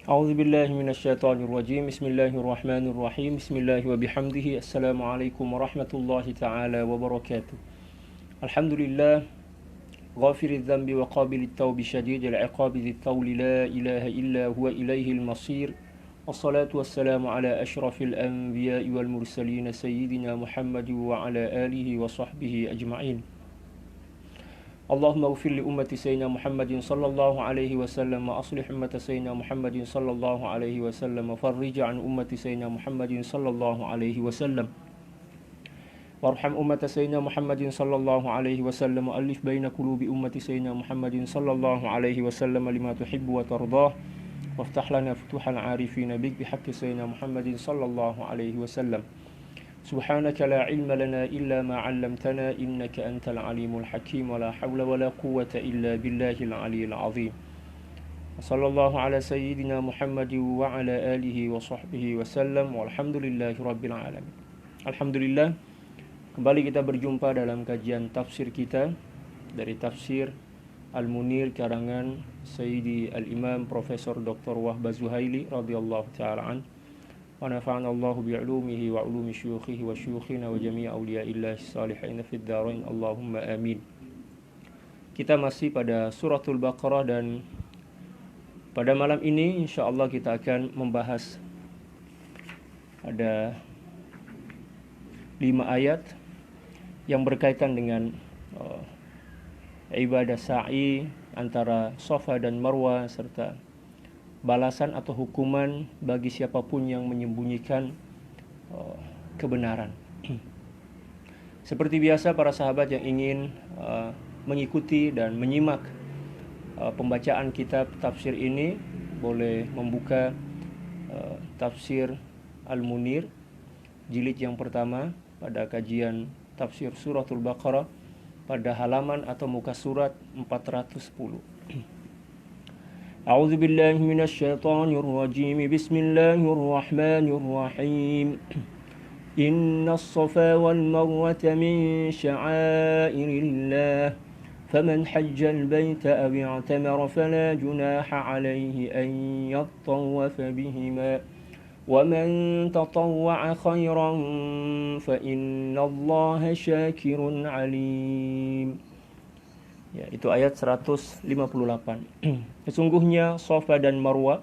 A'udzu billahi minasyaitonir rajim. Bismillahirrahmanirrahim. Bismillahi wa bihamdihi. Assalamualaikum warahmatullahi taala wabarakatuh. Alhamdulillah, ghafiriz dzambi wa qabilit taubi syadidil iqabi dzit tawli la ilaha illa huwa ilaihil masir. Wassalatu wassalamu ala asyrafil anbiya'i wal mursalin sayyidina Muhammad wa ala alihi wa sahbihi ajma'in. اللهم اغفر لأمة سيدنا محمد صلى الله عليه وسلم وأصلح أمة سيدنا محمد صلى الله عليه وسلم وفرج عن أمة سيدنا محمد صلى الله عليه وسلم وارحم أمة سيدنا محمد صلى الله عليه وسلم وألف بين قلوب أمة سيدنا محمد صلى الله عليه وسلم لما تحب وترضاه وافتح لنا فتوح العارفين بك بحق سيدنا محمد صلى الله عليه وسلم سبحانك لا علم لنا إلا ما علمتنا إنك أنت العليم الحكيم ولا حول ولا قوة إلا بالله العلي العظيم صلى الله على سيدنا محمد وعلى آله وصحبه وسلم والحمد لله رب العالمين. Alhamdulillah, kembali kita berjumpa dalam kajian tafsir kita dari tafsir Al-Munir karangan Sayyidi Al-Imam Profesor Dr. Wahbah Zuhaili radhiyallahu ta'ala an. Wa nafa'ana Allahu bi'ulumihi wa ulumi syuyukhihi wa syuyukhina wa jami' awliya'illahi salihin fid dharain Allahumma amin. Kita masih pada suratul Baqarah dan pada malam ini insyaallah kita akan membahas ada 5 ayat yang berkaitan dengan ibadah sa'i antara Safa dan Marwah serta balasan atau hukuman bagi siapapun yang menyembunyikan kebenaran. Seperti biasa, para sahabat yang ingin mengikuti dan menyimak pembacaan kitab tafsir ini boleh membuka tafsir Al-Munir jilid yang pertama pada kajian tafsir suratul Baqarah pada halaman atau muka surat 410. أعوذ بالله من الشيطان الرجيم بسم الله الرحمن الرحيم إن الصفا والمروة من شعائر الله فمن حج البيت أو اعتمر فلا جناح عليه أن يطوف بهما ومن تطوع خيرا فإن الله شاكر عليم. Ya, itu ayat 158. Sesungguhnya Safa dan Marwah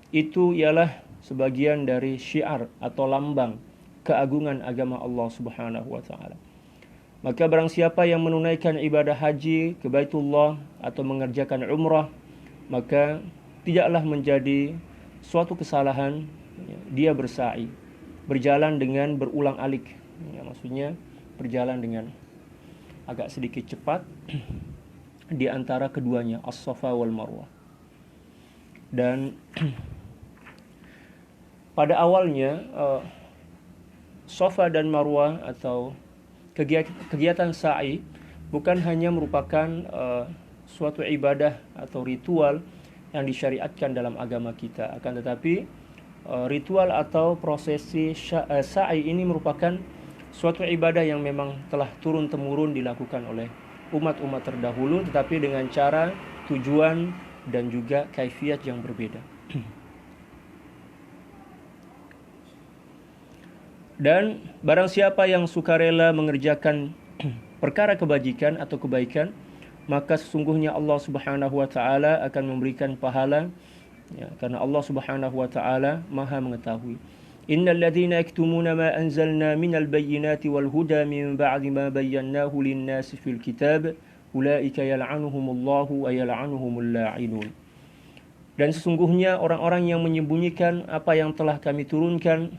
itu ialah sebagian dari syiar atau lambang keagungan agama Allah Subhanahu wa taala. Maka barang siapa yang menunaikan ibadah haji ke Baitullah atau mengerjakan umrah, maka tidaklah menjadi suatu kesalahan dia bersa'i, berjalan dengan berulang-alik. Ya, maksudnya berjalan dengan agak sedikit cepat di antara keduanya, As-Safa wal Marwah. Dan pada awalnya Safa dan Marwah atau kegiatan sa'i bukan hanya merupakan suatu ibadah atau ritual yang disyariatkan dalam agama kita, akan tetapi ritual atau prosesi sa'i ini merupakan suatu ibadah yang memang telah turun-temurun dilakukan oleh umat-umat terdahulu, tetapi dengan cara, tujuan, dan juga kaifiat yang berbeda. Dan barang siapa yang sukarela mengerjakan perkara kebajikan atau kebaikan, maka sesungguhnya Allah Subhanahu wa taala akan memberikan pahala, ya, karena Allah Subhanahu wa taala Maha mengetahui. Innal ladzina yaktumuna ma anzalna minal bayyinati wal huda min ba'di ma bayyanahu lin-nasi fil kitab ulaika yal'anuhumullahu wa yal'anuhumul la'inun. Dan sesungguhnya orang-orang yang menyembunyikan apa yang telah kami turunkan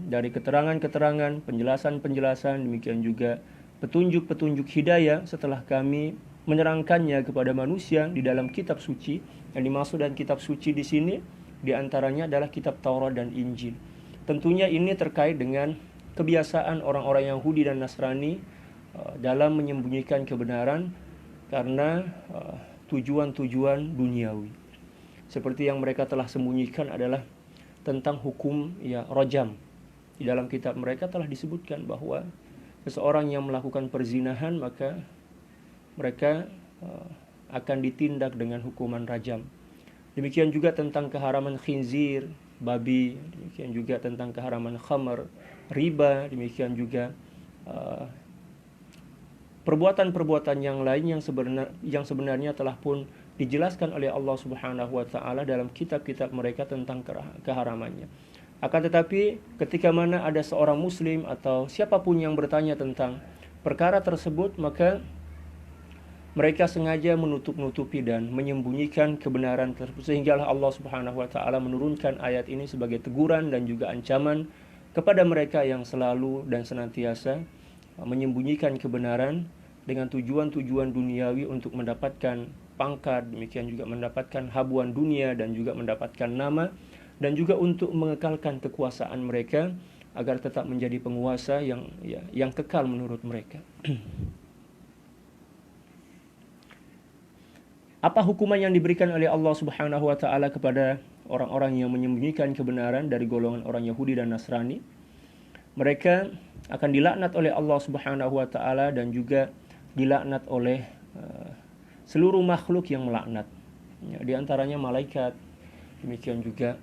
dari keterangan-keterangan, penjelasan-penjelasan, demikian juga petunjuk-petunjuk hidayah setelah kami menerangkannya kepada manusia di dalam kitab suci. Yang dimaksud dan kitab suci di sini diantaranya adalah kitab Taurat dan Injil. Tentunya ini terkait dengan kebiasaan orang-orang Yahudi dan Nasrani dalam menyembunyikan kebenaran karena tujuan-tujuan duniawi. Seperti yang mereka telah sembunyikan adalah tentang hukum rajam. Di dalam kitab mereka telah disebutkan bahwa seseorang yang melakukan perzinahan maka mereka akan ditindak dengan hukuman rajam. Demikian juga tentang keharaman khinzir, babi, demikian juga tentang keharaman khamr, riba, demikian juga perbuatan-perbuatan yang lain yang sebenarnya telah pun dijelaskan oleh Allah Subhanahu wa taala dalam kitab-kitab mereka tentang keharamannya. Akan tetapi ketika mana ada seorang muslim atau siapapun yang bertanya tentang perkara tersebut, maka mereka sengaja menutup-nutupi dan menyembunyikan kebenaran tersebut, sehinggalah Allah Subhanahu wa taala menurunkan ayat ini sebagai teguran dan juga ancaman kepada mereka yang selalu dan senantiasa menyembunyikan kebenaran dengan tujuan-tujuan duniawi untuk mendapatkan pangkat, demikian juga mendapatkan habuan dunia dan juga mendapatkan nama, dan juga untuk mengekalkan kekuasaan mereka agar tetap menjadi penguasa yang kekal menurut mereka. Apa hukuman yang diberikan oleh Allah Subhanahu wa taala kepada orang-orang yang menyembunyikan kebenaran dari golongan orang Yahudi dan Nasrani? Mereka akan dilaknat oleh Allah Subhanahu wa taala dan juga dilaknat oleh seluruh makhluk yang melaknat. Ya, di antaranya malaikat, demikian juga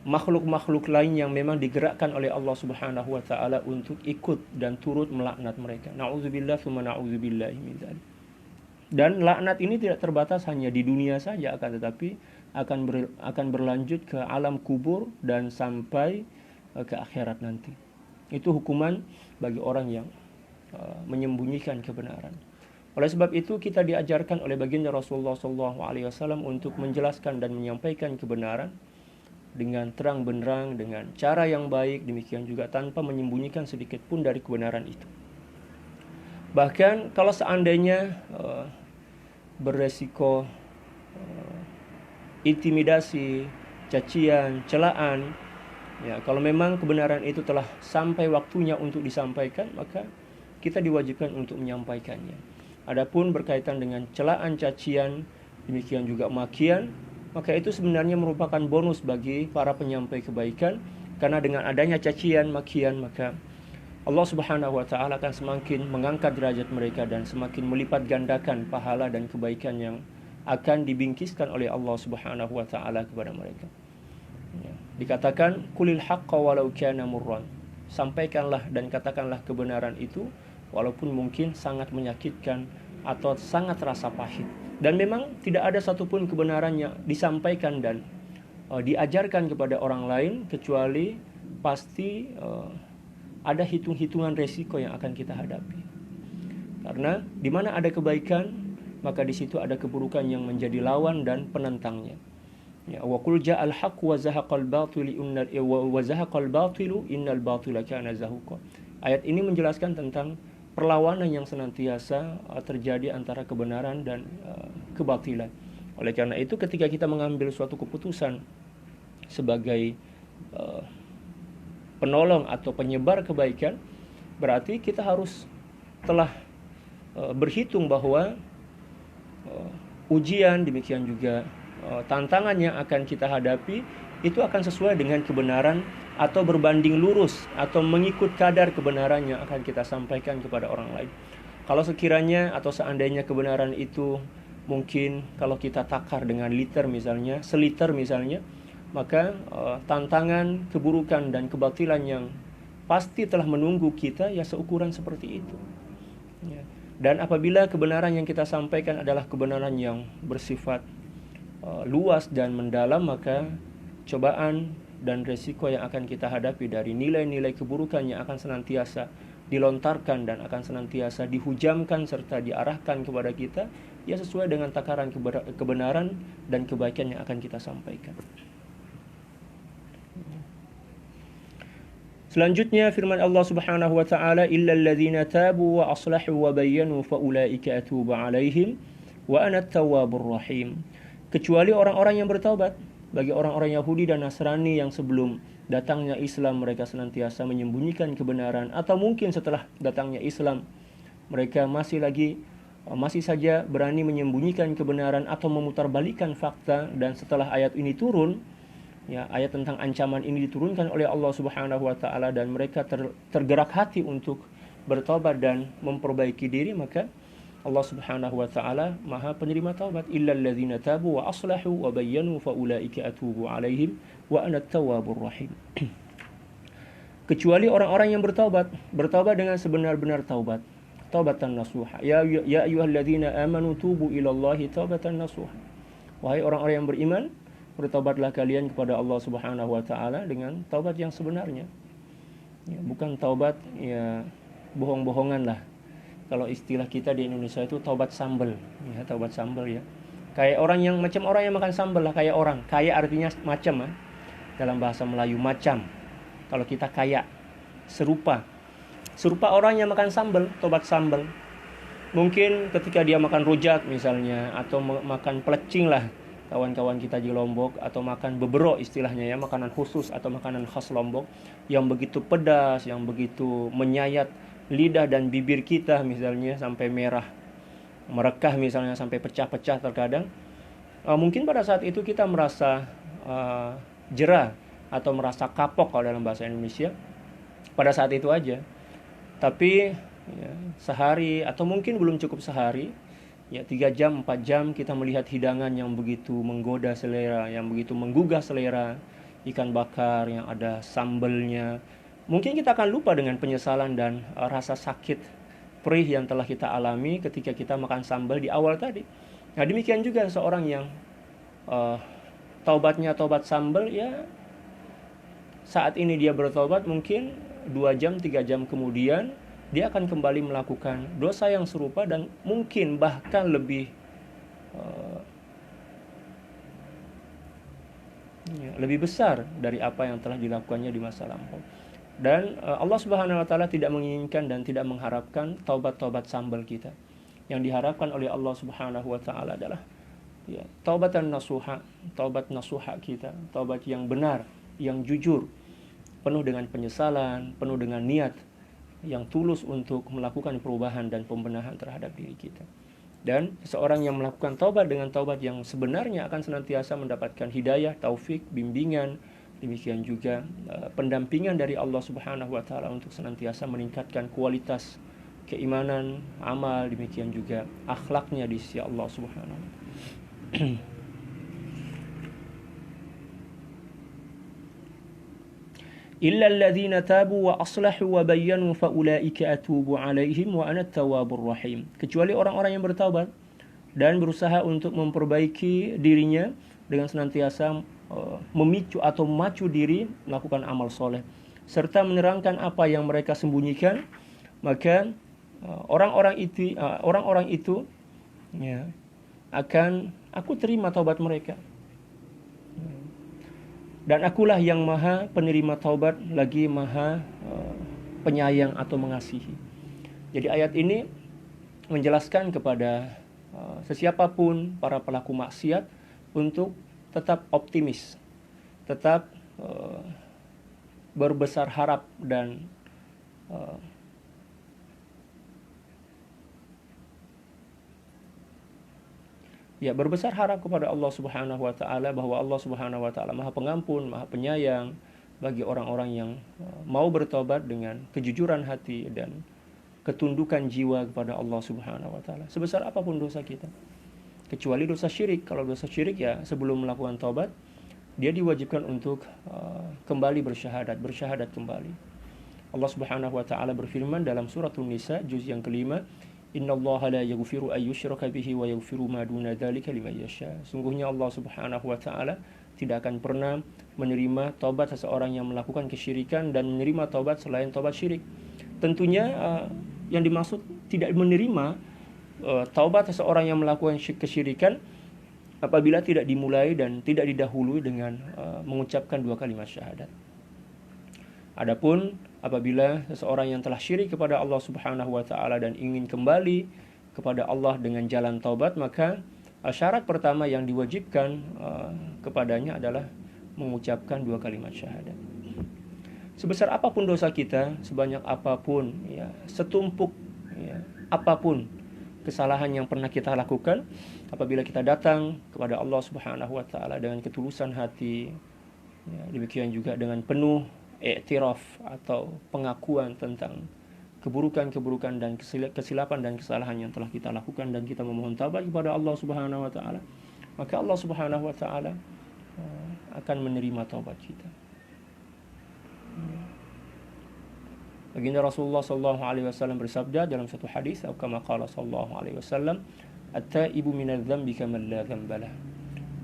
makhluk-makhluk lain yang memang digerakkan oleh Allah Subhanahu wa taala untuk ikut dan turut melaknat mereka. Nauzubillah tsumma nauzubillahi min dzalik. Dan laknat ini tidak terbatas hanya di dunia saja, akan tetapi akan berlanjut ke alam kubur dan sampai ke akhirat nanti. Itu hukuman bagi orang yang menyembunyikan kebenaran. Oleh sebab itu kita diajarkan oleh baginda Rasulullah SAW untuk menjelaskan dan menyampaikan kebenaran dengan terang benderang, dengan cara yang baik, demikian juga tanpa menyembunyikan sedikit pun dari kebenaran itu. Bahkan kalau seandainya beresiko intimidasi, cacian, celaan, ya, kalau memang kebenaran itu telah sampai waktunya untuk disampaikan, maka kita diwajibkan untuk menyampaikannya. Adapun berkaitan dengan celaan, cacian, demikian juga makian, maka itu sebenarnya merupakan bonus bagi para penyampai kebaikan, karena dengan adanya cacian, makian, maka Allah Subhanahu wa taala akan semakin mengangkat derajat mereka dan semakin melipat gandakan pahala dan kebaikan yang akan dibingkiskan oleh Allah Subhanahu wa taala kepada mereka. Ya. Dikatakan qulil haqqa walau kana murran. Sampaikanlah dan katakanlah kebenaran itu walaupun mungkin sangat menyakitkan atau sangat terasa pahit. Dan memang tidak ada satupun kebenaran yang disampaikan dan diajarkan kepada orang lain kecuali pasti ada hitung-hitungan resiko yang akan kita hadapi. Karena di mana ada kebaikan, maka di situ ada keburukan yang menjadi lawan dan penentangnya. Ya, wa qul ja'al haqq wa zahaqal batilu innal batila kana zahuqa. Ayat ini menjelaskan tentang perlawanan yang senantiasa terjadi antara kebenaran dan kebatilan. Oleh karena itu ketika kita mengambil suatu keputusan sebagai penolong atau penyebar kebaikan, berarti kita harus telah berhitung bahwa ujian, demikian juga tantangan yang akan kita hadapi itu akan sesuai dengan kebenaran atau berbanding lurus atau mengikut kadar kebenaran yang akan kita sampaikan kepada orang lain. Kalau sekiranya atau seandainya kebenaran itu mungkin kalau kita takar dengan liter misalnya, seliter misalnya, maka tantangan, keburukan dan kebatilan yang pasti telah menunggu kita ya seukuran seperti itu. Ya. Dan apabila kebenaran yang kita sampaikan adalah kebenaran yang bersifat luas dan mendalam, maka cobaan dan resiko yang akan kita hadapi dari nilai-nilai keburukan yang akan senantiasa dilontarkan dan akan senantiasa dihujamkan serta diarahkan kepada kita ya sesuai dengan takaran kebenaran dan kebaikan yang akan kita sampaikan. Selanjutnya firman Allah Subhanahu wa taala, illal ladzina tabu wa aslahu wa bayyanu fa ulaika atubu alaihim wa ana at-tawwabur rahim. Kecuali orang-orang yang bertaubat. Bagi orang-orang Yahudi dan Nasrani yang sebelum datangnya Islam mereka senantiasa menyembunyikan kebenaran, atau mungkin setelah datangnya Islam mereka masih saja berani menyembunyikan kebenaran atau memutarbalikkan fakta, dan setelah ayat ini turun, ya, ayat tentang ancaman ini diturunkan oleh Allah Subhanahu wa taala dan mereka tergerak hati untuk bertobat dan memperbaiki diri, maka Allah Subhanahu wa taala Maha penerima taubat. Illal ladzina tabu wa aslahu wa bayyanu fa ulaika atubu alaihim wa ana at-tawwabur rahim. Kecuali orang-orang yang bertaubat dengan sebenar-benar taubat. Taubatan nasuha. Ya ayyuhalladzina amanu tubu ilallahi taubatan nasuha. Wahai orang-orang yang beriman, bertaubatlah kalian kepada Allah Subhanahu wa taala dengan taubat yang sebenarnya. Ya, bukan taubat ya bohong-bohongan lah. Kalau istilah kita di Indonesia itu taubat sambal. Ya, taubat sambal ya. Kayak orang yang makan sambal lah, kayak orang. Kayak artinya macam dalam bahasa Melayu macam. Kalau kita kayak serupa orang yang makan sambal, taubat sambal. Mungkin ketika dia makan rujak misalnya, atau makan pelecing lah kawan-kawan kita di Lombok, atau makan bebero istilahnya ya, makanan khusus atau makanan khas Lombok yang begitu pedas, yang begitu menyayat lidah dan bibir kita misalnya sampai merah, merekah misalnya sampai pecah-pecah terkadang. Mungkin pada saat itu kita merasa jera atau merasa kapok kalau dalam bahasa Indonesia pada saat itu aja. Tapi ya, sehari atau mungkin belum cukup sehari, ya 3 jam, 4 jam kita melihat hidangan yang begitu menggoda selera, yang begitu menggugah selera, ikan bakar yang ada sambalnya. Mungkin kita akan lupa dengan penyesalan dan rasa sakit perih yang telah kita alami ketika kita makan sambal di awal tadi. Nah demikian juga seorang yang taubatnya taubat sambal, ya saat ini dia bertobat, mungkin 2 jam, 3 jam kemudian dia akan kembali melakukan dosa yang serupa dan mungkin bahkan lebih besar dari apa yang telah dilakukannya di masa lampau. Dan Allah Subhanahu wa taala tidak menginginkan dan tidak mengharapkan taubat-taubat sambal kita. Yang diharapkan oleh Allah Subhanahu wa taala adalah ya, taubatan nasuha, taubat nasuha kita, taubat yang benar, yang jujur, penuh dengan penyesalan, penuh dengan niat yang tulus untuk melakukan perubahan dan pembenahan terhadap diri kita. Dan seseorang yang melakukan taubat dengan taubat yang sebenarnya akan senantiasa mendapatkan hidayah, taufik, bimbingan, demikian juga pendampingan dari Allah Subhanahu wa taala untuk senantiasa meningkatkan kualitas keimanan, amal, demikian juga akhlaknya di sisi Allah Subhanahu wa taala. Illa alladzina tabu wa aslahu wa bayyanu fa ulaika atubu alaihim wa ana at-tawwabur rahim. Kecuali orang-orang yang bertaubat dan berusaha untuk memperbaiki dirinya dengan senantiasa memicu atau memacu diri melakukan amal soleh serta menerangkan apa yang mereka sembunyikan, maka orang-orang itu ya, akan aku terima taubat mereka. Dan akulah yang maha penerima taubat lagi maha penyayang atau mengasihi. Jadi ayat ini menjelaskan kepada sesiapapun para pelaku maksiat untuk tetap optimis, tetap berbesar harap dan berbesar harap kepada Allah Subhanahu wa taala bahwa Allah Subhanahu wa taala Maha Pengampun, Maha Penyayang bagi orang-orang yang mau bertobat dengan kejujuran hati dan ketundukan jiwa kepada Allah Subhanahu wa taala. Sebesar apapun dosa kita. Kecuali dosa syirik. Kalau dosa syirik ya sebelum melakukan taubat dia diwajibkan untuk kembali bersyahadat kembali. Allah Subhanahu wa taala berfirman dalam suratul Nisa juz yang kelima, Innallaha la yaghfiru ay yushraka bihi wa yaghfiru ma duna dzalika liman yasha. Sungguhnya Allah Subhanahu wa taala tidak akan pernah menerima taubat seseorang yang melakukan kesyirikan dan menerima taubat selain taubat syirik. Tentunya yang dimaksud tidak menerima taubat seseorang yang melakukan kesyirikan apabila tidak dimulai dan tidak didahului dengan mengucapkan 2 kalimat syahadat. Adapun apabila seseorang yang telah syirik kepada Allah Subhanahu wa taala dan ingin kembali kepada Allah dengan jalan taubat, maka syarat pertama yang diwajibkan kepadanya adalah mengucapkan 2 kalimat syahadat. Sebesar apapun dosa kita, sebanyak apapun ya, setumpuk ya, apapun kesalahan yang pernah kita lakukan, apabila kita datang kepada Allah Subhanahu wa taala dengan ketulusan hati, ya, demikian juga dengan penuh i'tiraf atau pengakuan tentang keburukan-keburukan dan kesilapan dan kesalahan yang telah kita lakukan dan kita memohon taubat kepada Allah Subhanahu wa taala, maka Allah Subhanahu wa taala akan menerima taubat kita. Baginda Rasulullah sallallahu alaihi wasallam bersabda dalam satu hadis, atau kama qala sallallahu alaihi wasallam, at-taibu minadz dzambi kaman la dzambalah.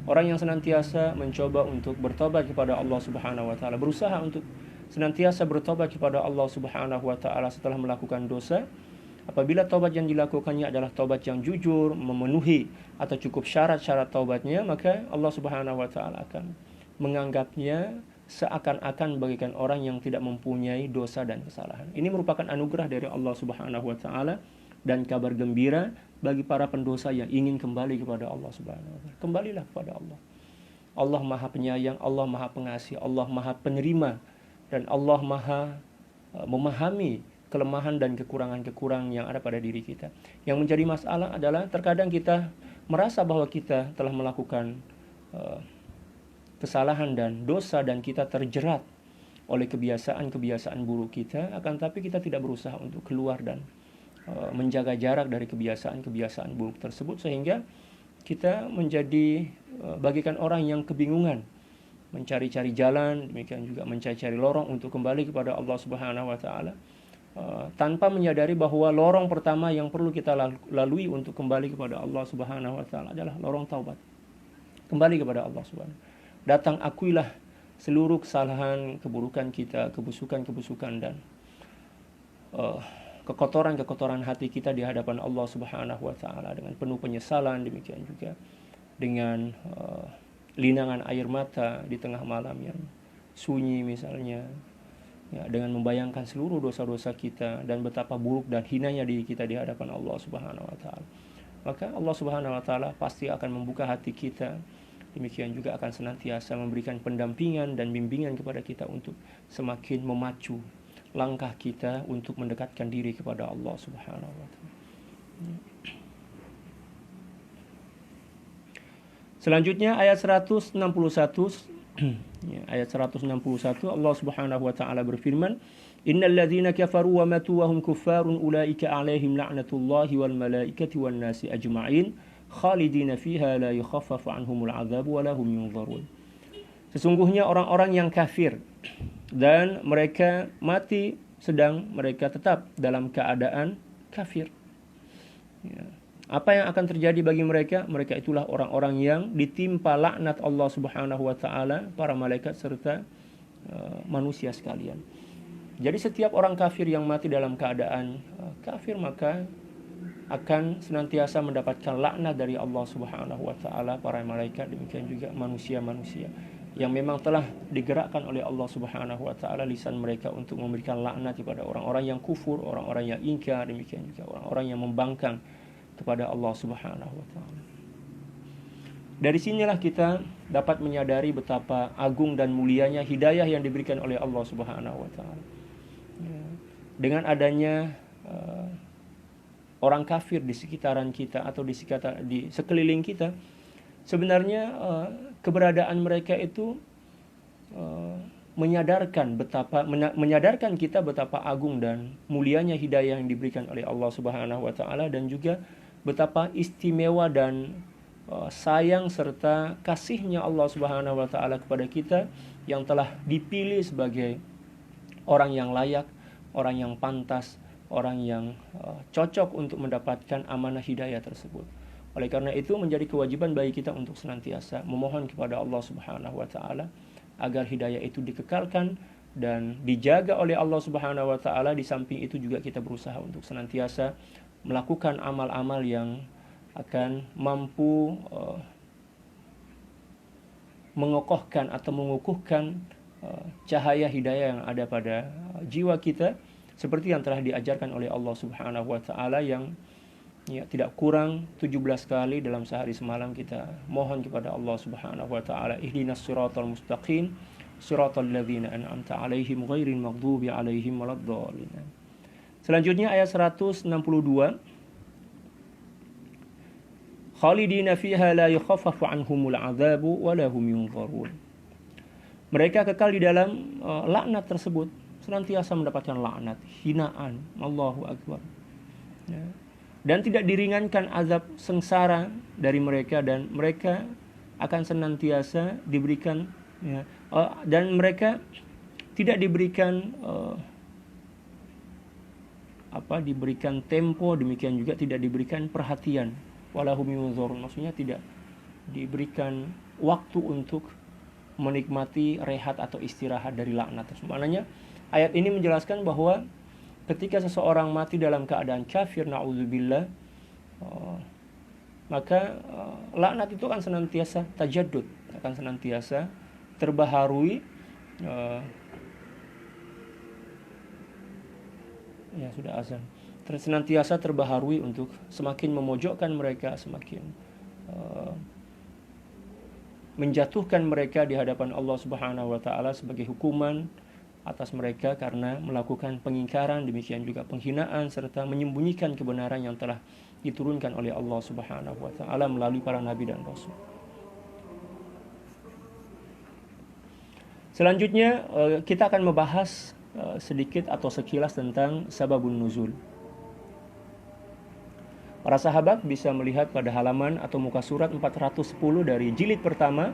Orang yang senantiasa mencoba untuk bertobat kepada Allah Subhanahu wa taala, berusaha untuk senantiasa bertobat kepada Allah Subhanahu wa taala setelah melakukan dosa, apabila taubat yang dilakukannya adalah taubat yang jujur, memenuhi atau cukup syarat-syarat taubatnya, maka Allah Subhanahu wa taala akan menganggapnya seakan-akan bagaikan orang yang tidak mempunyai dosa dan kesalahan. Ini merupakan anugerah dari Allah Subhanahu wa taala dan kabar gembira bagi para pendosa yang ingin kembali kepada Allah Subhanahu wa taala. Kembalilah kepada Allah. Allah Maha Penyayang, Allah Maha Pengasih, Allah Maha Penerima, dan Allah Maha memahami kelemahan dan kekurangan-kekurangan yang ada pada diri kita. Yang menjadi masalah adalah terkadang kita merasa bahwa kita telah melakukan kesalahan dan dosa dan kita terjerat oleh kebiasaan-kebiasaan buruk kita, akan tapi kita tidak berusaha untuk keluar dan menjaga jarak dari kebiasaan-kebiasaan buruk tersebut, sehingga kita menjadi bagikan orang yang kebingungan, mencari-cari jalan, demikian juga mencari-cari lorong untuk kembali kepada Allah Subhanahu wa taala, tanpa menyadari bahwa lorong pertama yang perlu kita lalui untuk kembali kepada Allah Subhanahu wa taala adalah lorong taubat. Kembali kepada Allah Subhanahu. Datang akuilah seluruh kesalahan, keburukan kita, kebusukan-kebusukan dan kekotoran-kekotoran hati kita di hadapan Allah Subhanahu wa taala dengan penuh penyesalan, demikian juga dengan linangan air mata di tengah malam yang sunyi misalnya, ya, dengan membayangkan seluruh dosa-dosa kita dan betapa buruk dan hinanya diri kita di hadapan Allah Subhanahu wa taala. Maka Allah Subhanahu wa taala pasti akan membuka hati kita. Demikian juga akan senantiasa memberikan pendampingan dan bimbingan kepada kita untuk semakin memacu langkah kita untuk mendekatkan diri kepada Allah Subhanahu wa taala. Selanjutnya ayat 161 ayat 161 Allah Subhanahu wa taala berfirman, innal ladzina kafaru wa matu wa hum kuffarun ulaika alaihim la'natullahi wal malaikati wan nasi ajma'in khalidina fiha la yukhaffafu anhumul adzabu wa lahum yunzarun. Sesungguhnya orang-orang yang kafir dan mereka mati sedang mereka tetap dalam keadaan kafir. Ya. Apa yang akan terjadi bagi mereka? Mereka itulah orang-orang yang ditimpa laknat Allah Subhanahu wa taala, para malaikat serta manusia sekalian. Jadi setiap orang kafir yang mati dalam keadaan kafir maka akan senantiasa mendapatkan laknat dari Allah Subhanahu wa taala, para malaikat, demikian juga manusia-manusia yang memang telah digerakkan oleh Allah Subhanahu wa taala lisan mereka untuk memberikan laknat kepada orang-orang yang kufur, orang-orang yang ingkar, demikian juga orang-orang yang membangkang kepada Allah Subhanahu wa taala. Dari sinilah kita dapat menyadari betapa agung dan mulianya hidayah yang diberikan oleh Allah Subhanahu wa taala. Dengan adanya orang kafir di sekitaran kita atau di sekeliling kita, sebenarnya keberadaan mereka itu menyadarkan kita betapa agung dan mulianya hidayah yang diberikan oleh Allah Subhanahu wa taala, dan juga betapa istimewa dan sayang serta kasihnya Allah Subhanahu wa taala kepada kita yang telah dipilih sebagai orang yang layak, orang yang pantas, orang yang cocok untuk mendapatkan amanah hidayah tersebut. Oleh karena itu menjadi kewajiban bagi kita untuk senantiasa memohon kepada Allah Subhanahu wa taala agar hidayah itu dikekalkan dan dijaga oleh Allah Subhanahu wa taala. Di samping itu juga kita berusaha untuk senantiasa melakukan amal-amal yang akan mampu mengokohkan atau mengukuhkan cahaya hidayah yang ada pada jiwa kita, seperti yang telah diajarkan oleh Allah Subhanahu wa taala, yang tidak kurang 17 kali dalam sehari semalam kita mohon kepada Allah Subhanahu wa taala, ihdinas siratal mustaqim siratal ladzina an'amta 'alaihim ghairil maghdubi 'alaihim waladdallin. Selanjutnya ayat 162, khalidina fiha la yukhaffafu 'anhumul 'adzabu wa lahum yunzarun. Mereka kekal di dalam laknat tersebut senantiasa mendapatkan laknat, hinaan. Allahu Akbar. Ya. Dan tidak diringankan azab sengsara dari mereka, dan mereka akan senantiasa diberikan, ya, dan mereka tidak diberikan diberikan tempo, demikian juga tidak diberikan perhatian. Walahum yunzarun, maksudnya tidak diberikan waktu untuk menikmati rehat atau istirahat dari laknat. Maknanya ayat ini menjelaskan bahwa ketika seseorang mati dalam keadaan kafir, na'udzubillah, maka laknat itu akan senantiasa tajaddud, akan senantiasa terbaharui. Ya sudah azan. Senantiasa terbaharui untuk semakin memojokkan mereka, semakin menjatuhkan mereka di hadapan Allah Subhanahu wa taala sebagai hukuman atas mereka karena melakukan pengingkaran, demikian juga penghinaan, serta menyembunyikan kebenaran yang telah diturunkan oleh Allah Subhanahu wa taala melalui para nabi dan rasul. Selanjutnya kita akan membahas sedikit atau sekilas tentang sababun nuzul. Para sahabat bisa melihat pada halaman atau muka surat 410 dari jilid pertama,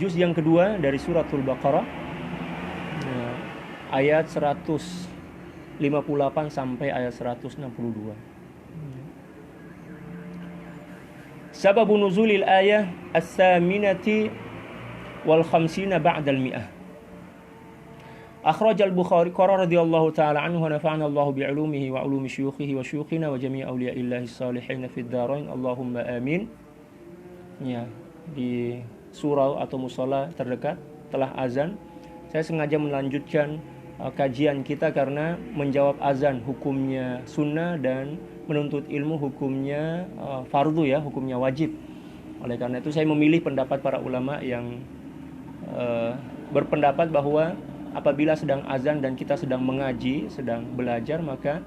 juz yang kedua dari suratul Baqarah, ayat 158 sampai ayat 162. Sababun nuzulil ayah as-saminati wal khamsina ba'dal mi'ah. أخرج البخاري قال رضي الله تعالى عنه ونفعنا الله بعلومه وعلوم شيوخه وشيوخنا وجميع أولياء الله الصالحين في الدارين اللهم آمين. Ya, di surau atau musala terdekat telah azan. Saya sengaja melanjutkan kajian kita karena menjawab azan hukumnya sunnah dan menuntut ilmu hukumnya fardu, ya, hukumnya wajib. Oleh karena itu saya memilih pendapat para ulama yang berpendapat bahwa apabila sedang azan dan kita sedang mengaji, sedang belajar, maka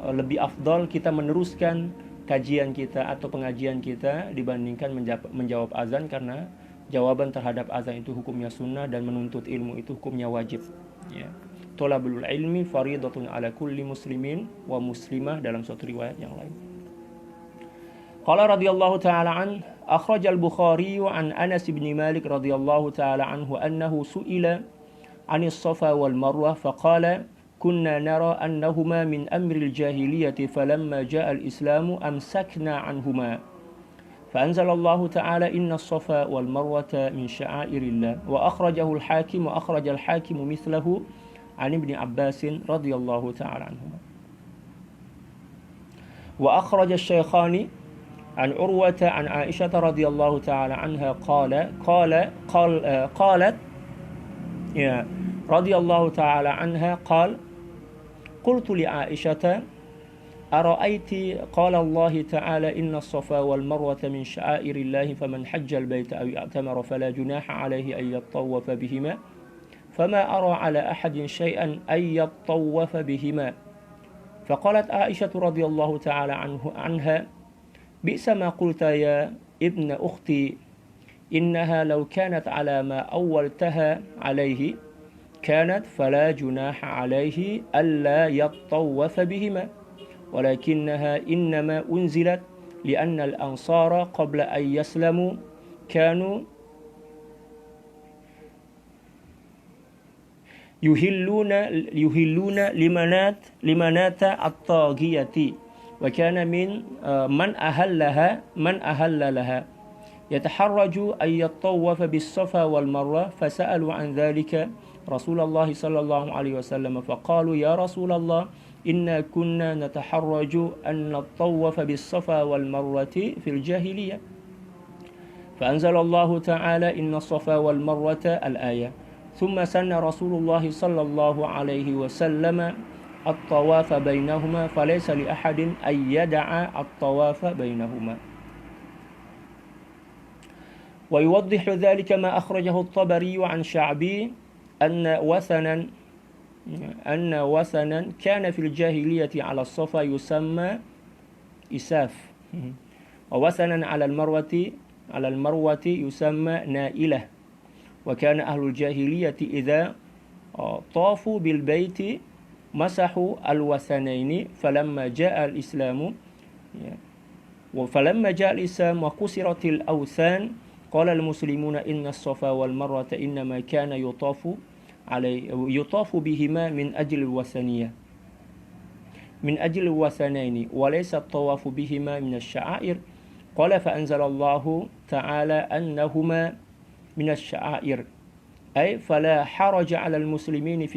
lebih afdol kita meneruskan kajian kita atau pengajian kita dibandingkan menjawab azan, karena jawaban terhadap azan itu hukumnya sunnah dan menuntut ilmu itu hukumnya wajib. Ya. Thalabul ilmi faridatun ala kulli muslimin wa muslimah dalam suatu riwayat yang lain. Qala radhiyallahu ta'ala an akhraj al-Bukhari an Anas bin Malik radhiyallahu ta'ala anhu annahu su'ila عن الصفا والمروة فقال كنا نرى أنهما من أمر الجاهلية فلما جاء الإسلام أمسكنا عنهما فأنزل الله تعالى إن الصفا والمروة من شعائر الله وأخرجه الحاكم مثله عن ابن عباس رضي الله تعالى عنهما وأخرج الشيخان عن عروة عن عائشة رضي الله تعالى عنها قالت يا رضي الله تعالى عنها قلت لعائشة أرأيت قال الله تعالى إن الصفا والمروة من شعائر الله فمن حج البيت أو اعتمر فلا جناح عليه أن يطوف بهما فما أرى على أحد شيئا أن يطوف بهما فقالت عائشة رضي الله تعالى عنها بئس ما قلت يا ابن أختي إنها لو كانت على ما أولتها عليه كانت فلا جناح عليه ألا يطوف بهما ولكنها إنما أنزلت لأن الأنصار قبل أن يسلموا كانوا يهلون لمنات الطاغية وكان من أهل لها يتحرج أن يطوف بالصفا والمروة فسألوا عن ذلك رسول الله صلى الله عليه وسلم فقالوا يا رسول الله إنا كنا نتحرج أن نطوف بالصفا والمروة في الجاهلية فأنزل الله تعالى إن الصفا والمروة الآية ثم سن رسول الله صلى الله عليه وسلم الطواف بينهما فليس لأحد أن يدع الطواف بينهما ويوضح ذلك ما أخرجه الطبري عن شعبي أن وثنا كان في الجاهلية على الصفا يسمى إساف ووثنا على المروة يسمى نائلة وكان أهل الجاهلية إذا tafu bil baiti masahu al-wathanaini falamma ja'a al-islamu ya wa falamma ja'a al-islam wa kusiratil awthan qala al-muslimuna inna as-safa wal marwata innama kana yutafu bihima min ajli al-wathaniyah min ajli al-wathanaini wa laysa at-tawafu bihima min asy-sya'air qala fa anzalallahu ta'ala annahuma min asy-sya'air ay fala haraja 'alal muslimina fi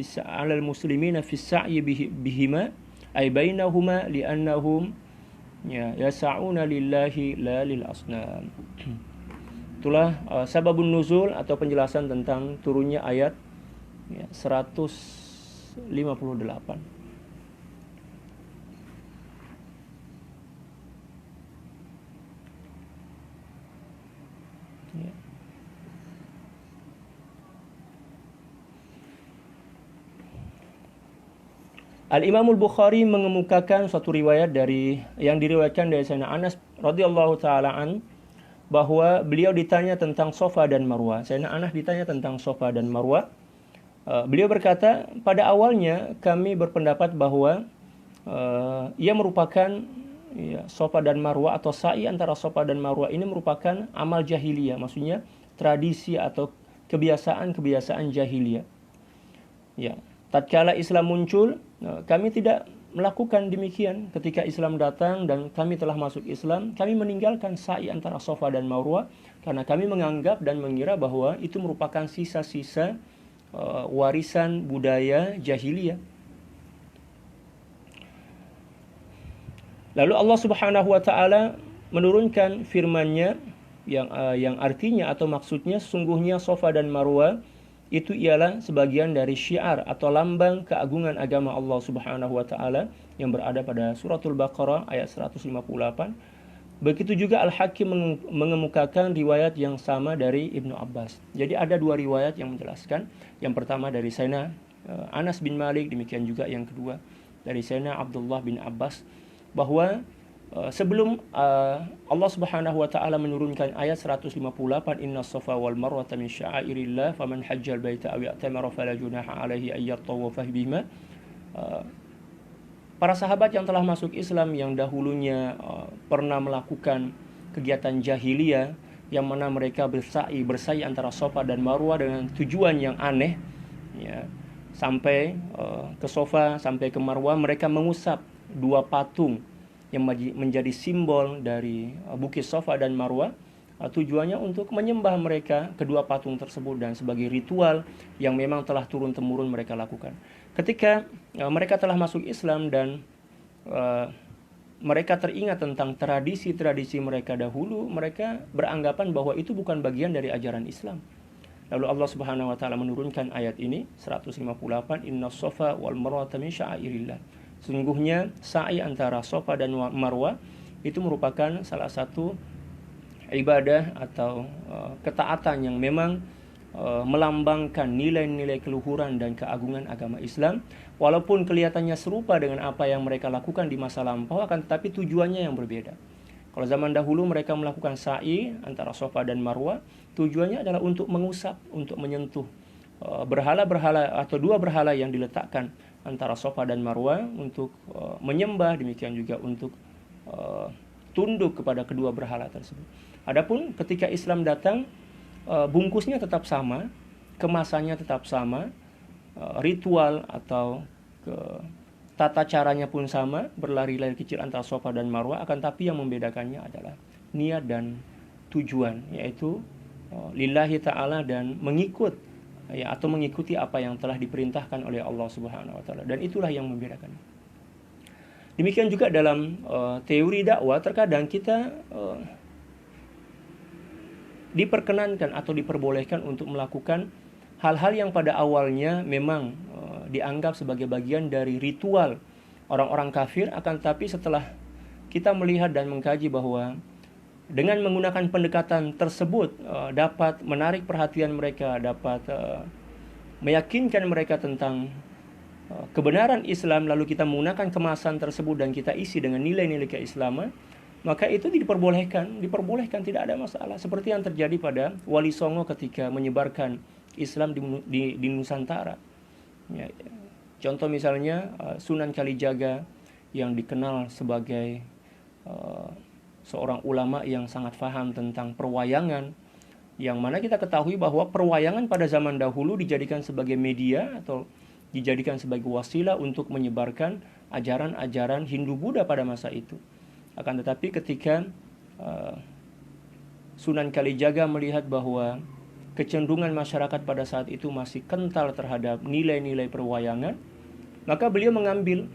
as-sa'yi bihima ay bainahuma li'annahum yas'una lillahi la lil asnam. Itulah sababun nuzul atau penjelasan tentang turunnya ayat 158. Al-Imam Al-Bukhari mengemukakan suatu riwayat yang diriwayatkan dari Sayyidina Anas radhiyallahu taala bahwa beliau ditanya tentang Safa dan Marwah. Sayyidina Anas ditanya tentang Safa dan Marwah. Beliau berkata, pada awalnya kami berpendapat bahwa ia merupakan Safa dan Marwah atau sa'i antara Safa dan Marwah ini merupakan amal jahiliyah, maksudnya tradisi atau kebiasaan-kebiasaan jahiliyah. Ya, tatkala Islam muncul, kami tidak melakukan demikian. Ketika Islam datang dan kami telah masuk Islam, kami meninggalkan sa'i antara Safa dan Marwah karena kami menganggap dan mengira bahwa itu merupakan sisa-sisa warisan budaya jahiliyah. Lalu Allah Subhanahu wa taala menurunkan firman-Nya yang artinya atau maksudnya sesungguhnya Safa dan Marwah itu ialah sebagian dari syiar atau lambang keagungan agama Allah Subhanahu wa taala yang berada pada suratul Baqarah ayat 158. Begitu juga Al-Hakim mengemukakan riwayat yang sama dari Ibnu Abbas. Jadi ada dua riwayat yang menjelaskan. Yang pertama dari Sayyidina Anas bin Malik, demikian juga yang kedua dari Sayyidina Abdullah bin Abbas, bahwa sebelum Allah Subhanahu wa taala menurunkan ayat 158 inna safa wal marwata min sya'airillah faman hajjal baita aw i'tamara fala junaha alaihi ay yatawafa bihima, para sahabat yang telah masuk Islam yang dahulunya pernah melakukan kegiatan jahiliyah yang mana mereka bersa'i antara Safa dan Marwah dengan tujuan yang aneh ya, sampai ke Safa sampai ke Marwah mereka mengusap dua patung yang menjadi simbol dari bukit Safa dan Marwah, tujuannya untuk menyembah mereka kedua patung tersebut dan sebagai ritual yang memang telah turun-temurun mereka lakukan. Ketika mereka telah masuk Islam dan mereka teringat tentang tradisi-tradisi mereka dahulu, mereka beranggapan bahwa itu bukan bagian dari ajaran Islam. Lalu Allah Subhanahu wa taala menurunkan ayat ini 158 inna safa wal marwata min sya'airillah. Sungguhnya sa'i antara Safa dan Marwah itu merupakan salah satu ibadah atau ketaatan yang memang melambangkan nilai-nilai keluhuran dan keagungan agama Islam. Walaupun kelihatannya serupa dengan apa yang mereka lakukan di masa lampau, akan tetapi tujuannya yang berbeda. Kalau zaman dahulu mereka melakukan sa'i antara Safa dan Marwah, tujuannya adalah untuk mengusap, untuk menyentuh berhala-berhala atau dua berhala yang diletakkan antara Safa dan Marwah untuk menyembah, demikian juga untuk tunduk kepada kedua berhala tersebut. Adapun ketika Islam datang, bungkusnya tetap sama, kemasannya tetap sama, ritual atau tata caranya pun sama, berlari-lari kecil antara Safa dan Marwah, akan tapi yang membedakannya adalah niat dan tujuan, yaitu lillahi ta'ala dan mengikuti apa yang telah diperintahkan oleh Allah Subhanahu wa taala, dan itulah yang membedakannya. Demikian juga dalam teori dakwah, terkadang kita diperkenankan atau diperbolehkan untuk melakukan hal-hal yang pada awalnya memang dianggap sebagai bagian dari ritual orang-orang kafir, akan tapi setelah kita melihat dan mengkaji bahwa dengan menggunakan pendekatan tersebut dapat menarik perhatian mereka, dapat meyakinkan mereka tentang kebenaran Islam, lalu kita menggunakan kemasan tersebut dan kita isi dengan nilai-nilai keislaman, maka itu diperbolehkan, tidak ada masalah. Seperti yang terjadi pada Wali Songo ketika menyebarkan Islam di Nusantara. Ya, contoh misalnya Sunan Kalijaga yang dikenal sebagai seorang ulama yang sangat paham tentang perwayangan, yang mana kita ketahui bahwa perwayangan pada zaman dahulu dijadikan sebagai media atau dijadikan sebagai wasilah untuk menyebarkan ajaran-ajaran Hindu-Buddha pada masa itu. Akan tetapi ketika Sunan Kalijaga melihat bahwa kecenderungan masyarakat pada saat itu masih kental terhadap nilai-nilai perwayangan, maka beliau mengambil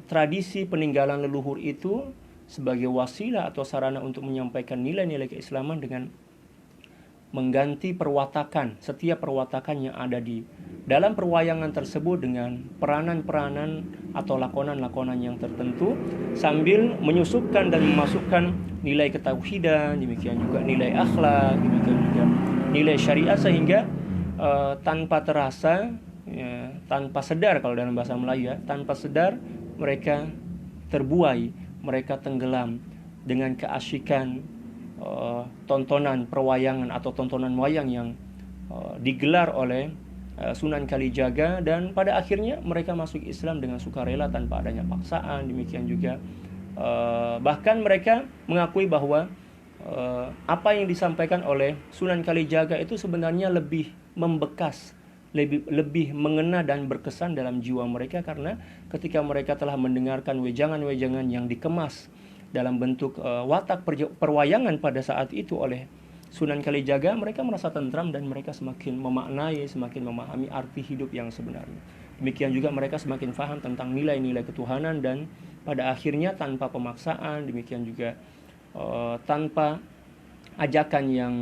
tradisi peninggalan leluhur itu sebagai wasilah atau sarana untuk menyampaikan nilai-nilai keislaman dengan mengganti perwatakan, setiap perwatakan yang ada di dalam perwayangan tersebut dengan peranan-peranan atau lakonan-lakonan yang tertentu, sambil menyusupkan dan memasukkan nilai ketauhidan, demikian juga nilai akhlak, demikian juga nilai syariat, sehingga tanpa terasa, ya, tanpa sadar kalau dalam bahasa Melayu ya, tanpa sadar mereka terbuai, mereka tenggelam dengan keasyikan tontonan perwayangan atau tontonan wayang yang digelar oleh Sunan Kalijaga, dan pada akhirnya mereka masuk Islam dengan sukarela tanpa adanya paksaan. Demikian juga bahkan mereka mengakui bahwa apa yang disampaikan oleh Sunan Kalijaga itu sebenarnya lebih membekas, lebih mengena dan berkesan dalam jiwa mereka, karena ketika mereka telah mendengarkan wejangan-wejangan yang dikemas dalam bentuk watak perwayangan pada saat itu oleh Sunan Kalijaga, mereka merasa tentram dan mereka semakin memaknai, semakin memahami arti hidup yang sebenarnya. Demikian juga mereka semakin paham tentang nilai-nilai ketuhanan, dan pada akhirnya tanpa pemaksaan, demikian juga tanpa ajakan yang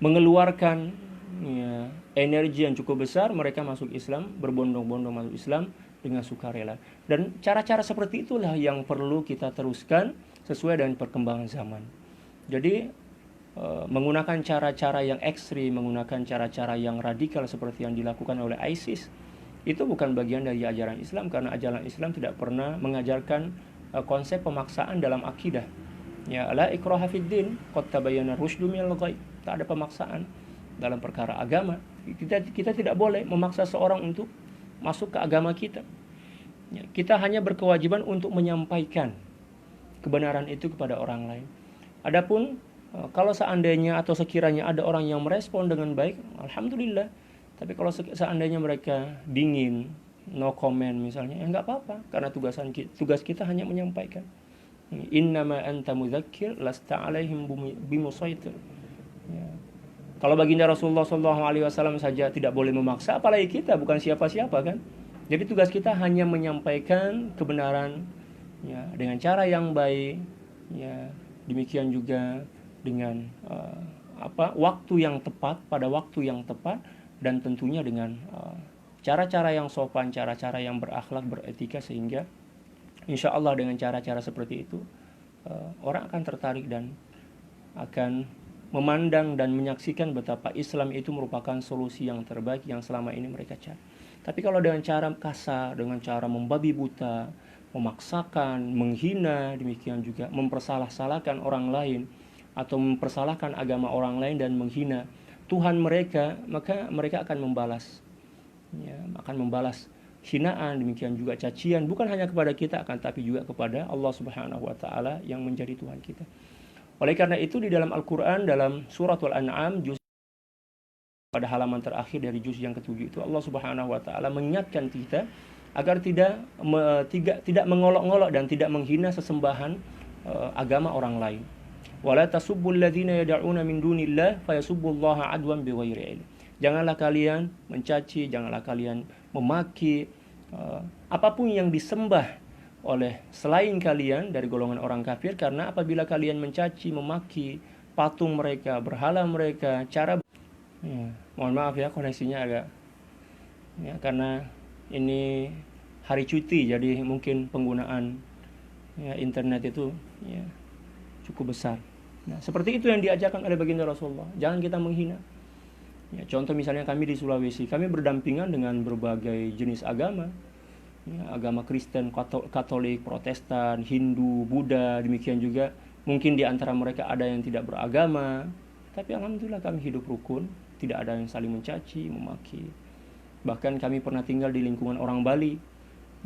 mengeluarkan ya, energi yang cukup besar, mereka masuk Islam, berbondong-bondong masuk Islam dengan sukarela. Dan cara-cara seperti itulah yang perlu kita teruskan sesuai dengan perkembangan zaman. Jadi menggunakan cara-cara yang ekstrim, menggunakan cara-cara yang radikal seperti yang dilakukan oleh ISIS, itu bukan bagian dari ajaran Islam, karena ajaran Islam tidak pernah mengajarkan konsep pemaksaan dalam akidah. Ya, la ikraha fid din, qad tabayyana rusydu minal ghayy. Tak ada pemaksaan dalam perkara agama. Kita tidak boleh memaksa seorang untuk masuk ke agama kita. Ya, kita hanya berkewajiban untuk menyampaikan kebenaran itu kepada orang lain. Adapun kalau seandainya atau sekiranya ada orang yang merespon dengan baik, alhamdulillah. Tapi kalau seandainya mereka dingin, no comment misalnya, ya nggak apa-apa, karena tugas kita hanya menyampaikan. Innama anta mudzakir lasta alaihim bimusaitir. Ya. Kalau baginda Rasulullah SAW saja tidak boleh memaksa, apalagi kita, bukan siapa-siapa kan. Jadi tugas kita hanya menyampaikan kebenaran ya, dengan cara yang baik, ya, demikian juga dengan waktu yang tepat, pada waktu yang tepat, dan tentunya dengan cara-cara yang sopan, cara-cara yang berakhlak, beretika, sehingga insya Allah dengan cara-cara seperti itu orang akan tertarik dan akan memandang dan menyaksikan betapa Islam itu merupakan solusi yang terbaik yang selama ini mereka cari. Tapi kalau dengan cara kasar, dengan cara membabi buta, memaksakan, menghina, demikian juga mempersalah-salahkan orang lain atau mempersalahkan agama orang lain dan menghina Tuhan mereka, maka mereka akan membalas, ya, akan membalas hinaan, demikian juga cacian, bukan hanya kepada kita, akan tapi juga kepada Allah Subhanahu wa Ta'ala yang menjadi Tuhan kita. Oleh karena itu di dalam Al-Quran, dalam suratul An'am, juz pada halaman terakhir dari juz yang ke-7 itu, Allah Subhanahu wa Ta'ala mengingatkan kita agar tidak mengolok-ngolok dan tidak menghina sesembahan agama orang lain. Wala tasubbul ladzina yad'una min dunillah fayasubbullaha adwan bighairi ilm. Janganlah kalian mencaci, janganlah kalian memaki apapun yang disembah oleh selain kalian dari golongan orang kafir, karena apabila kalian mencaci, memaki patung mereka, berhala mereka, mohon maaf ya koneksinya agak ya, karena ini hari cuti, jadi mungkin penggunaan ya, internet itu ya, cukup besar. Nah, seperti itu yang diajarkan oleh baginda Rasulullah. Jangan kita menghina. Ya, contoh misalnya kami di Sulawesi, kami berdampingan dengan berbagai jenis agama. Ya, agama Kristen, Katolik, Protestan, Hindu, Buddha, demikian juga mungkin di antara mereka ada yang tidak beragama. Tapi alhamdulillah kami hidup rukun, tidak ada yang saling mencaci, memaki. Bahkan kami pernah tinggal di lingkungan orang Bali.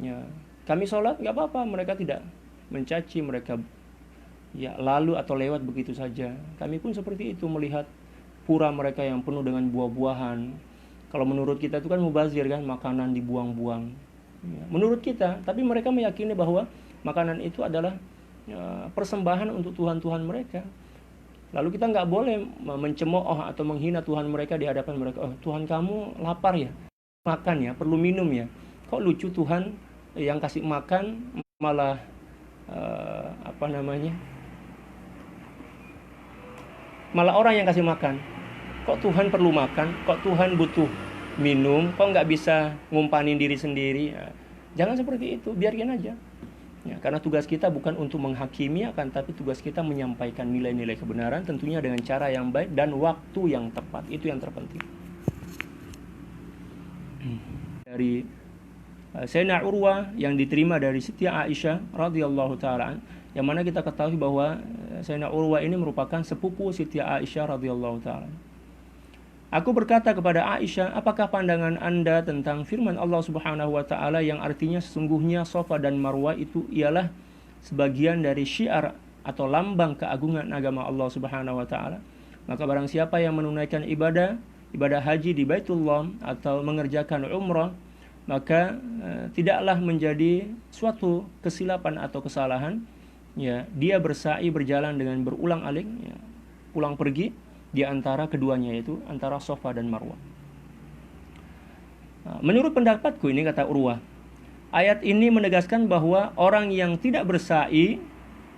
Ya, kami sholat nggak apa-apa, mereka tidak mencaci, mereka ya lalu atau lewat begitu saja. Kami pun seperti itu melihat pura mereka yang penuh dengan buah-buahan. Kalau menurut kita itu kan mubazir kan, makanan dibuang-buang. Ya, menurut kita, tapi mereka meyakini bahwa makanan itu adalah persembahan untuk Tuhan-Tuhan mereka. Lalu kita nggak boleh mencemooh atau menghina Tuhan mereka di hadapan mereka. Oh, Tuhan kamu lapar ya, makan ya, perlu minum ya. Kok lucu Tuhan yang kasih makan malah malah orang yang kasih makan. Kok Tuhan perlu makan? Kok Tuhan butuh minum? Kok nggak bisa ngumpanin diri sendiri? Ya, jangan seperti itu, biarkan aja. Ya, karena tugas kita bukan untuk menghakimi, akan tapi tugas kita menyampaikan nilai-nilai kebenaran, tentunya dengan cara yang baik dan waktu yang tepat. Itu yang terpenting. Dari Sayyidina Urwah yang diterima dari Siti Aisyah radhiyallahu taala, yang mana kita ketahui bahwa Sayyidina Urwah ini merupakan sepupu Siti Aisyah radhiyallahu taala. Aku berkata kepada Aisyah, apakah pandangan Anda tentang firman Allah Subhanahu wa taala yang artinya sesungguhnya Safa dan Marwah itu ialah sebagian dari syiar atau lambang keagungan agama Allah Subhanahu wa taala. Maka barang siapa yang menunaikan ibadah haji di Baitullah atau mengerjakan umrah, maka tidaklah menjadi suatu kesilapan atau kesalahan, ya, dia bersa'i berjalan dengan berulang-alik, ya, pulang pergi di antara keduanya, yaitu antara Safa dan Marwah. Menurut pendapatku ini, kata Urwah, ayat ini menegaskan bahwa orang yang tidak bersa'i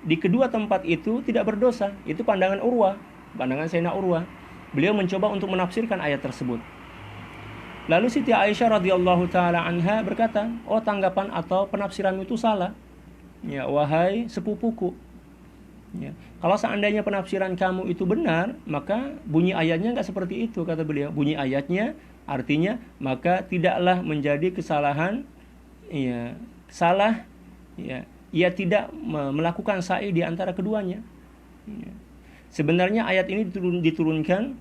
di kedua tempat itu tidak berdosa. Itu pandangan Urwah, pandangan Sayyidina Urwah. Beliau mencoba untuk menafsirkan ayat tersebut. Lalu Siti Aisyah radhiyallahu taala anha berkata, oh, tanggapan atau penafsiranmu itu salah. Ya, wahai sepupuku. Ya, kalau seandainya penafsiran kamu itu benar, maka bunyi ayatnya nggak seperti itu, kata beliau. Bunyi ayatnya artinya maka tidaklah menjadi kesalahan, ya, salah, ya, ia tidak melakukan sa'i di antara keduanya. Ya. Sebenarnya ayat ini diturunkan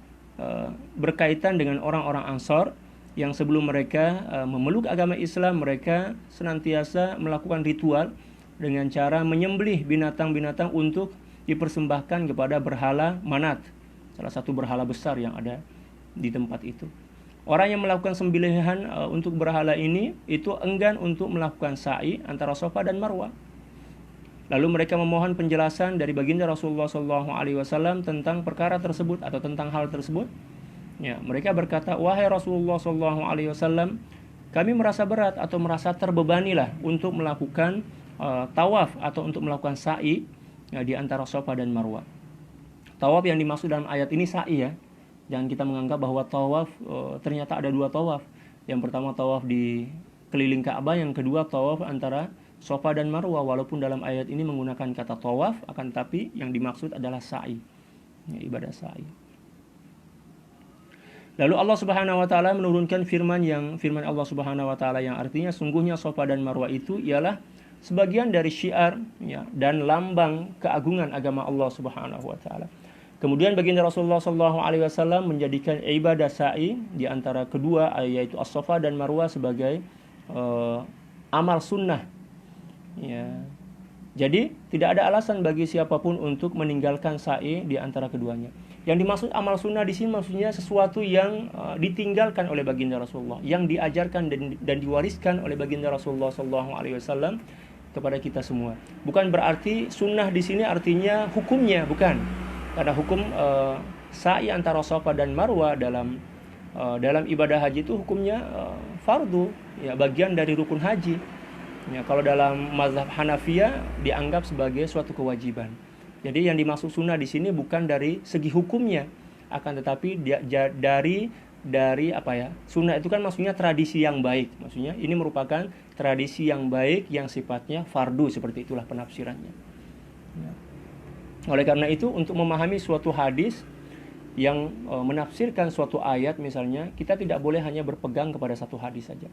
berkaitan dengan orang-orang Ansor yang sebelum mereka memeluk agama Islam, mereka senantiasa melakukan ritual dengan cara menyembelih binatang-binatang untuk dipersembahkan kepada berhala Manat, salah satu berhala besar yang ada di tempat itu. Orang yang melakukan sembelihan untuk berhala ini itu enggan untuk melakukan sa'i antara Safa dan Marwah. Lalu mereka memohon penjelasan dari baginda Rasulullah SAW tentang perkara tersebut atau tentang hal tersebut. Ya, mereka berkata, wahai Rasulullah SAW, kami merasa berat atau merasa terbebanilah untuk melakukan tawaf atau untuk melakukan sa'i, ya, di antara Safa dan Marwah. Tawaf yang dimaksud dalam ayat ini sa'i, ya. Jangan kita menganggap bahwa tawaf ternyata ada dua tawaf. Yang pertama tawaf di keliling Ka'bah, yang kedua tawaf antara Safa dan Marwah. Walaupun dalam ayat ini menggunakan kata tawaf, akan tapi yang dimaksud adalah sa'i, ya, ibadah sa'i. Lalu Allah Subhanahu wa taala menurunkan firman Allah Subhanahu wa taala yang artinya sungguhnya Safa dan Marwah itu ialah sebagian dari syiar, ya, dan lambang keagungan agama Allah Subhanahu wa taala. Kemudian baginda Rasulullah SAW menjadikan ibadah sa'i di antara kedua, yaitu As-Safa dan Marwah, sebagai amal sunnah. Ya. Jadi tidak ada alasan bagi siapapun untuk meninggalkan sa'i di antara keduanya. Yang dimaksud amal sunnah di sini maksudnya sesuatu yang ditinggalkan oleh baginda Rasulullah, yang diajarkan dan diwariskan oleh baginda Rasulullah SAW kepada kita semua. Bukan berarti sunnah di sini artinya hukumnya, bukan. Karena hukum sa'i antara Safa dan Marwah dalam ibadah haji itu hukumnya fardu, ya, bagian dari rukun haji. Ya, kalau dalam mazhab Hanafiyah dianggap sebagai suatu kewajiban. Jadi yang dimaksud sunnah di sini bukan dari segi hukumnya, akan tetapi dari apa ya? Sunnah itu kan maksudnya tradisi yang baik. Maksudnya ini merupakan tradisi yang baik yang sifatnya fardu, seperti itulah penafsirannya. Ya. Oleh karena itu, untuk memahami suatu hadis yang menafsirkan suatu ayat misalnya, kita tidak boleh hanya berpegang kepada satu hadis saja.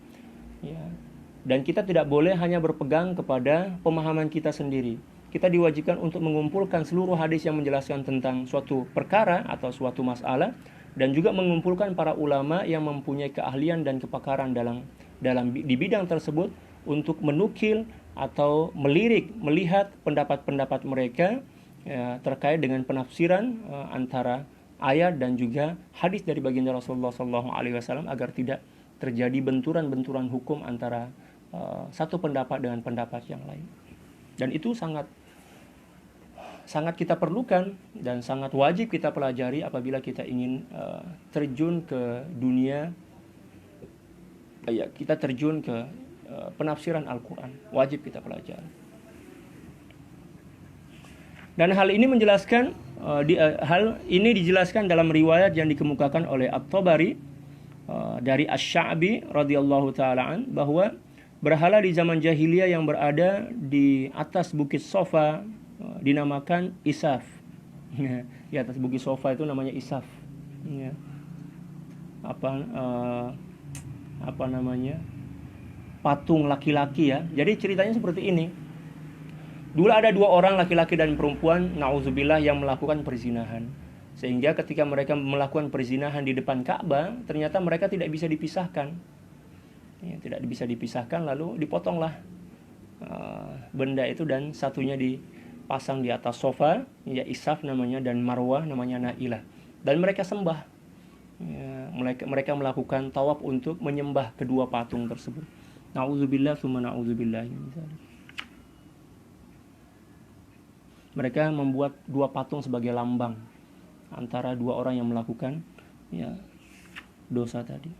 Ya. Dan kita tidak boleh hanya berpegang kepada pemahaman kita sendiri. Kita diwajibkan untuk mengumpulkan seluruh hadis yang menjelaskan tentang suatu perkara atau suatu masalah, dan juga mengumpulkan para ulama yang mempunyai keahlian dan kepakaran di bidang tersebut untuk menukil atau melihat pendapat-pendapat mereka ya, terkait dengan penafsiran antara ayat dan juga hadis dari baginda Rasulullah SAW agar tidak terjadi benturan-benturan hukum antara satu pendapat dengan pendapat yang lain. Dan itu sangat kita perlukan dan sangat wajib kita pelajari apabila kita ingin terjun ke dunia, kita terjun ke penafsiran Al-Quran. Wajib kita pelajari. Dan hal ini dijelaskan dalam riwayat yang dikemukakan oleh At-Tabari dari Asy-Sya'bi radhiyallahu taala an, bahwa berhala di zaman jahiliyah yang berada di atas bukit Sofa dinamakan Isaf. Di atas bukit Sofa itu namanya Isaf. Ya. Apa namanya? Patung laki-laki ya. Jadi ceritanya seperti ini. Dulu ada 2 orang laki-laki dan perempuan, na'udzubillah, yang melakukan perzinahan. Sehingga ketika mereka melakukan perzinahan di depan Ka'bah, ternyata mereka tidak bisa dipisahkan. Ya, tidak bisa dipisahkan, lalu dipotonglah benda itu dan satunya dipasang di atas sofa, ya Isaf namanya, dan Marwah namanya Nailah. Dan mereka sembah. Ya, mereka melakukan tawaf untuk menyembah kedua patung tersebut. Na'udzubillah summa na'udzubillah. Mereka membuat 2 patung sebagai lambang antara 2 orang yang melakukan ya dosa tadi.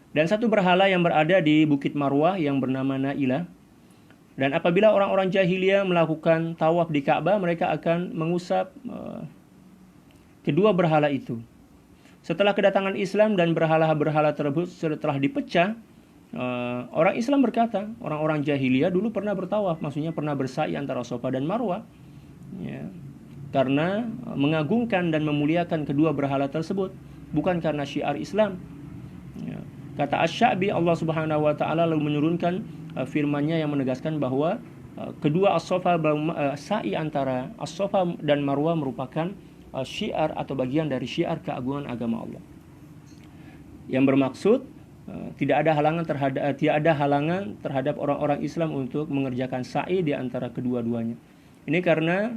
Dan satu berhala yang berada di Bukit Marwah yang bernama Nailah. Dan apabila orang-orang jahiliyah melakukan tawaf di Ka'bah, mereka akan mengusap kedua berhala itu. Setelah kedatangan Islam dan berhala-berhala tersebut setelah dipecah, orang Islam berkata, orang-orang jahiliyah dulu pernah bertawaf, maksudnya pernah bersa'i antara Safa dan Marwah, ya, karena mengagungkan dan memuliakan kedua berhala tersebut, bukan karena syiar Islam. Ya. Kata Asy-Sya'bi, Allah Subhanahu wa taala lalu menurunkan firman-Nya yang menegaskan bahwa kedua as-Safa, sa'i antara as-Safa dan Marwah merupakan syiar atau bagian dari syiar keagungan agama Allah. Yang bermaksud tidak ada halangan terhadap orang-orang Islam untuk mengerjakan sa'i di antara kedua-duanya. Ini karena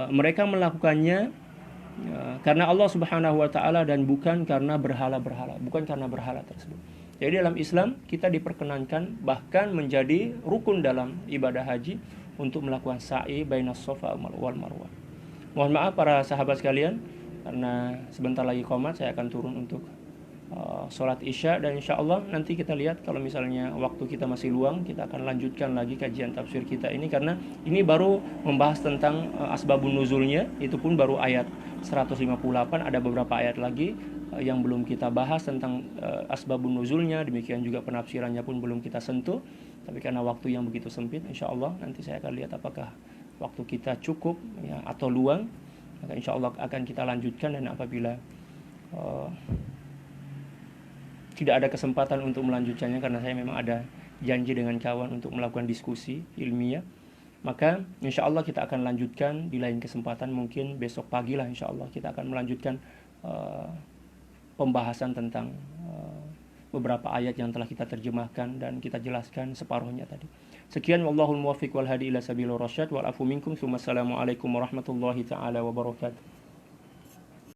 mereka melakukannya karena Allah Subhanahu wa taala dan bukan karena berhala-berhala, bukan karena berhala tersebut. Jadi dalam Islam kita diperkenankan bahkan menjadi rukun dalam ibadah haji untuk melakukan sa'i bainas Safa wal Marwah. Mohon maaf para sahabat sekalian, karena sebentar lagi qomat saya akan turun untuk sholat isya, dan insya Allah nanti kita lihat kalau misalnya waktu kita masih luang, kita akan lanjutkan lagi kajian tafsir kita ini, karena ini baru membahas tentang asbabun nuzulnya, itu pun baru ayat 158, ada beberapa ayat lagi yang belum kita bahas tentang asbabun nuzulnya, demikian juga penafsirannya pun belum kita sentuh, tapi karena waktu yang begitu sempit, insya Allah nanti saya akan lihat apakah waktu kita cukup ya, atau luang, maka insya Allah akan kita lanjutkan. Dan apabila tidak ada kesempatan untuk melanjutkannya karena saya memang ada janji dengan kawan untuk melakukan diskusi ilmiah, maka insya Allah kita akan lanjutkan di lain kesempatan, mungkin besok pagi lah insya Allah kita akan melanjutkan pembahasan tentang beberapa ayat yang telah kita terjemahkan dan kita jelaskan separuhnya tadi. Sekian, wallahul muwaffiq wal hadi ila sabilir rasyad wal afu minkum. Assalamualaikum warahmatullahi taala wabarakatuh.